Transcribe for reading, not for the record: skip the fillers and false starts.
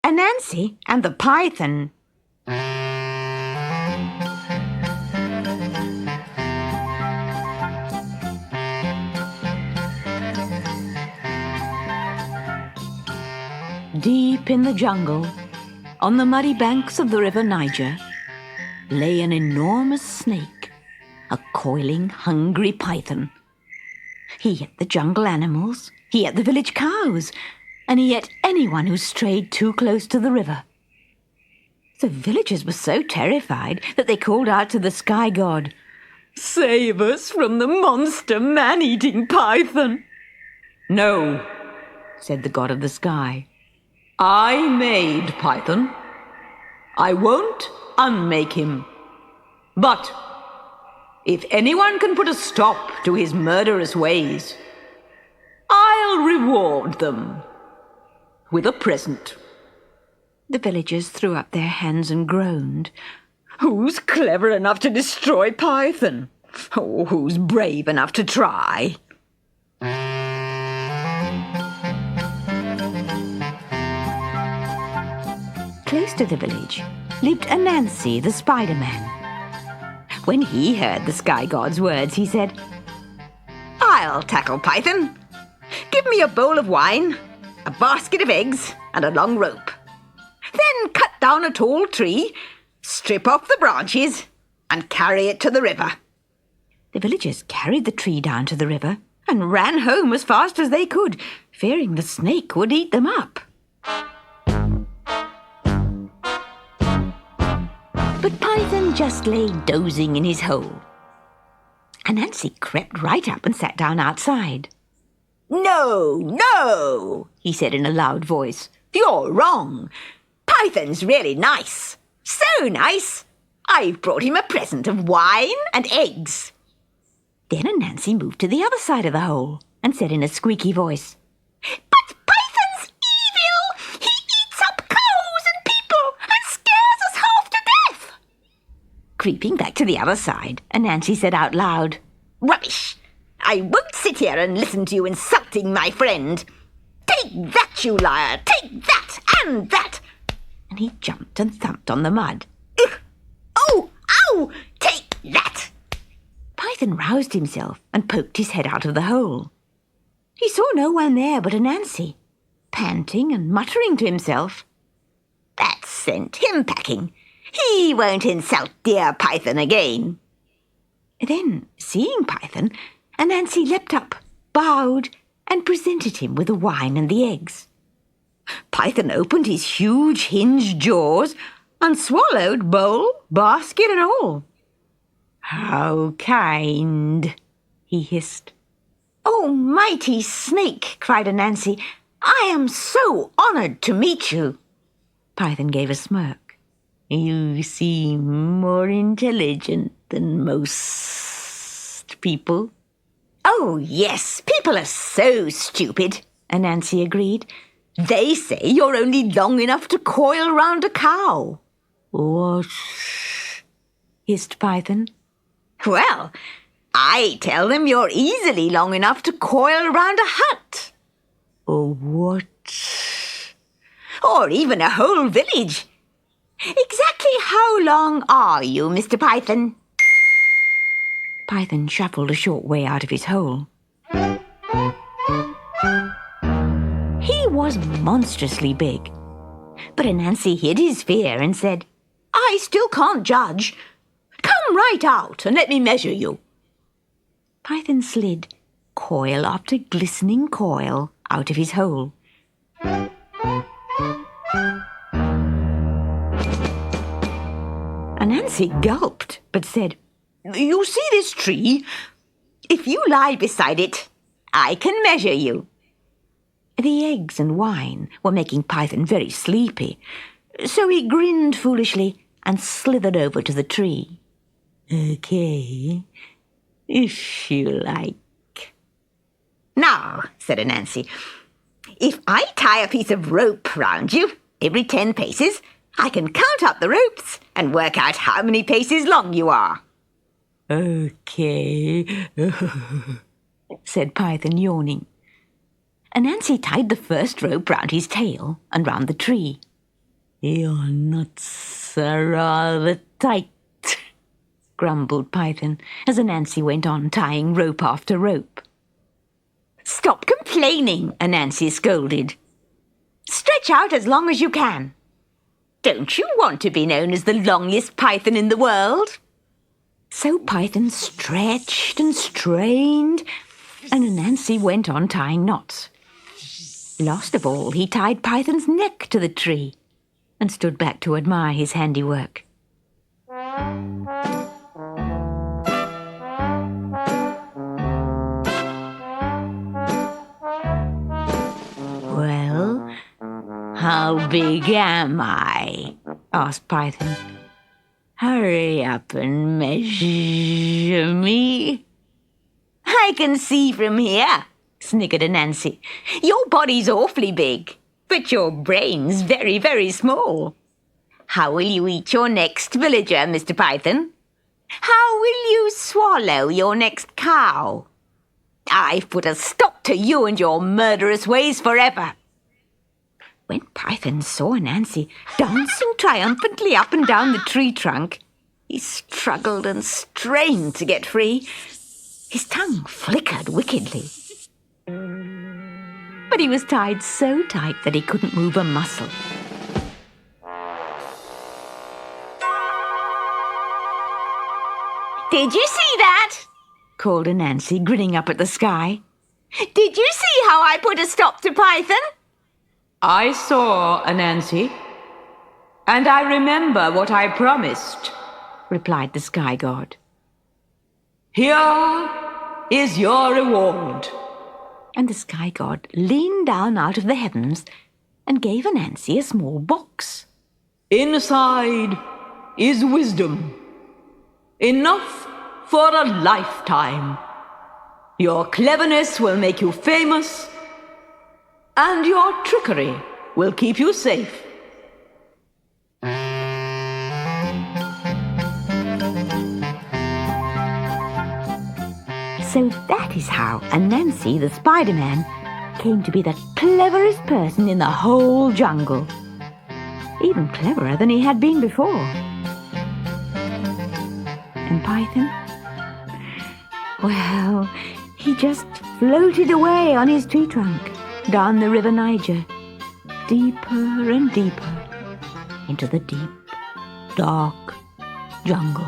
Anansi and the Python. Deep in the jungle, on the muddy banks of the river Niger, lay an enormous snake, a coiling, hungry python. He ate the jungle animals, he ate the village cows, and he ate anyone who strayed too close to the river. The villagers were so terrified that they called out to the sky god, "Save us from the monster man-eating python." "No," said the god of the sky. "I made Python. I won't unmake him. But if anyone can put a stop to his murderous ways, I'll reward them with a present." The villagers threw up their hands and groaned. "Who's clever enough to destroy Python? Oh, who's brave enough to try?" Close to the village lived Anansi, the Spider-Man. When he heard the sky god's words, he said, "I'll tackle Python. Give me a bowl of wine, a basket of eggs, and a long rope. Then cut down a tall tree, strip off the branches, and carry it to the river." The villagers carried the tree down to the river and ran home as fast as they could, fearing the snake would eat them up. But Python just lay dozing in his hole. Anansi crept right up and sat down outside. "No, no," he said in a loud voice. "You're wrong. Python's really nice. So nice. I've brought him a present of wine and eggs." Then Anansi moved to the other side of the hole and said in a squeaky voice, "But Python's evil. He eats up cows and people and scares us half to death." Creeping back to the other side, Anansi said out loud, "Rubbish! I won't sit here and listen to you insulting my friend. Take that, you liar! Take that and that!" And he jumped and thumped on the mud. "Ugh! Oh! Ow! Take that!" Python roused himself and poked his head out of the hole. He saw no one there but Anansi, panting and muttering to himself. "That sent him packing. He won't insult dear Python again." Then, seeing Python, Anansi leapt up, bowed, and presented him with the wine and the eggs. Python opened his huge hinged jaws and swallowed bowl, basket, and all. "How kind," he hissed. "Oh, mighty snake," cried Anansi, "I am so honoured to meet you." Python gave a smirk. "You seem more intelligent than most people." "Oh, yes, people are so stupid," Anansi agreed. "They say you're only long enough to coil round a cow." "What?" hissed Python. "Well, I tell them you're easily long enough to coil round a hut." "Or what?" "Or even a whole village. Exactly how long are you, Mr. Python?" Python shuffled a short way out of his hole. He was monstrously big, but Anansi hid his fear and said, "I still can't judge. Come right out and let me measure you." Python slid, coil after glistening coil, out of his hole. Anansi gulped, but said, "You see this tree? If you lie beside it, I can measure you." The eggs and wine were making Python very sleepy, so he grinned foolishly and slithered over to the tree. "Okay, if you like." "Now," said Anansi, "if I tie a piece of rope round you every 10 paces, I can count up the ropes and work out how many paces long you are." "Okay," said Python, yawning. Anansi tied the first rope round his tail and round the tree. Your nuts are rather tight, grumbled Python as Anansi went on tying rope after rope. Stop complaining, Anansi scolded. Stretch out as long as you can. Don't you want to be known as the longest python in the world? So Python stretched and strained, and Anansi went on tying knots. Last of all, he tied Python's neck to the tree and stood back to admire his handiwork. Well, how big am I? Asked Python. Hurry up and measure me. I can see from here, sniggered Anansi. Your body's awfully big, but your brain's very, very small. How will you eat your next villager, Mr. Python? How will you swallow your next cow? I've put a stop to you and your murderous ways forever. When Python saw Anansi dancing triumphantly up and down the tree trunk, he struggled and strained to get free. His tongue flickered wickedly. But he was tied so tight that he couldn't move a muscle. Did you see that? Called Anansi, grinning up at the sky. Did you see how I put a stop to Python? I saw, Anansi, and I remember what I promised, replied the sky god. Here is your reward. And the sky god leaned down out of the heavens and gave Anansi a small box. Inside is wisdom, enough for a lifetime. Your cleverness will make you famous, and your trickery will keep you safe. So that is how Anansi the Spider-Man came to be the cleverest person in the whole jungle. Even cleverer than he had been before. And Python? Well, he just floated away on his tree trunk down the river Niger, deeper and deeper into the deep, dark jungle.